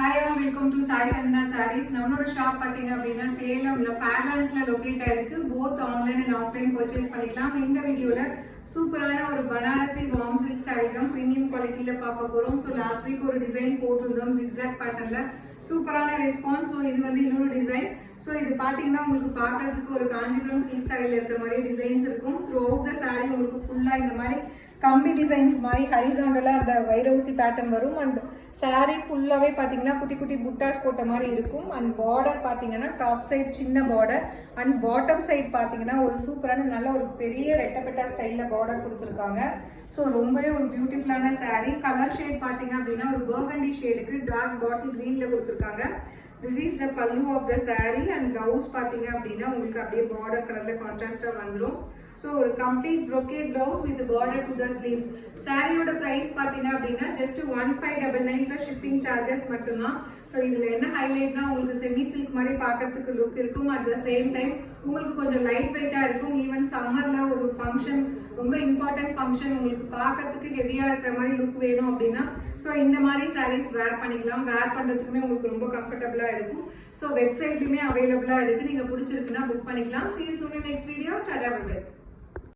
Hi all, welcome to Sai Sandhana Sarees. நம்மளோட shop பாத்தீங்க அப்படின்னா சேலம்ல ஃபேர்லாண்ட்ஸ்ல லொகேட் ஆயிருக்கு. Both online and offline purchase பண்ணிக்கலாம். இந்த வீடியோல சூப்பரான ஒரு பனாரசி வார்ம் சில்க் saree தான் பிரீமியம் குவாலிட்டியில பார்க்க போறோம். ஸோ லாஸ்ட் வீக் ஒரு டிசைன் போட்டிருந்தோம் ஜிக்ஸாக் பேட்டர்ன்ல. சூப்பரான ரெஸ்பான்ஸ். ஸோ இது வந்து இன்னொரு டிசைன். ஸோ இது பாத்தீங்கன்னா உங்களுக்கு பார்க்கறதுக்கு ஒரு காஞ்சிபுரம் சில்க் சாரியில இருக்கிற மாதிரி டிசைன்ஸ் இருக்கும். த்ரூ அவுட் த சாரி உங்களுக்கு ஃபுல்லா இந்த மாதிரி கம்பி டிசைன்ஸ் மாதிரி ஹரிசாண்டலாக அந்த வைரவுசி பேட்டர்ன் வரும். அண்ட் சாரீ ஃபுல்லாகவே பார்த்தீங்கன்னா குட்டி குட்டி புட்டாஸ் போட்ட மாதிரி இருக்கும். அண்ட் பார்டர் பார்த்தீங்கன்னா டாப் சைட் சின்ன பார்டர் அண்ட் பாட்டம் சைட் பார்த்தீங்கன்னா ஒரு சூப்பரான நல்ல ஒரு பெரிய ரெட்டப்பெட்டா ஸ்டைலில் பார்டர் கொடுத்துருக்காங்க. ஸோ ரொம்பவே ஒரு பியூட்டிஃபுல்லான சாரீ. கலர் ஷேட் பார்த்தீங்க அப்படின்னா ஒரு பர்கண்டி ஷேடுக்கு டார்க் பாட்டில் க்ரீனில் கொடுத்துருக்காங்க. This is the pallu of the saree and blouse பாத்தீங்க அப்படின்னா உங்களுக்கு அப்படியே border கலர்ல கான்ட்ராஸ்டா வந்துரும். So ஒரு complete brocade blouse with border to the sleeves. சாரியோட பிரைஸ் பாத்தீங்க அப்படின்னா just 1599 plus shipping charges மட்டும்தான். So இதுல என்ன ஹைலைட்னா உங்களுக்கு செமி சில்க் மாதிரி பார்க்கிறதுக்கு லுக் இருக்கும். at the same time உங்களுக்கு கொஞ்சம் லைட் வெயிட்டா இருக்கும். ஈவன் சம்மர்ல ஒரு ஃபங்க்ஷன் ரொம்ப இம்பார்ட்டன்ட் ஃபங்க்ஷன் உங்களுக்கு பார்க்கறதுக்கு ஹெவியா இருக்கிற மாதிரி லுக் வேணும் அப்படின்னா ஸோ இந்த மாதிரி சாரீஸ் வேர் பண்ணிக்கலாம். வேர் பண்றதுக்குமே உங்களுக்கு ரொம்ப கம்ஃபர்டபுளா இருக்கும். ஸோ வெப்சைட்லயுமே அவைலபிளா இருக்கு. நீங்க பிடிச்சிருக்குன்னா புக் பண்ணிக்கலாம். See you soon in next video. Tata bye bye.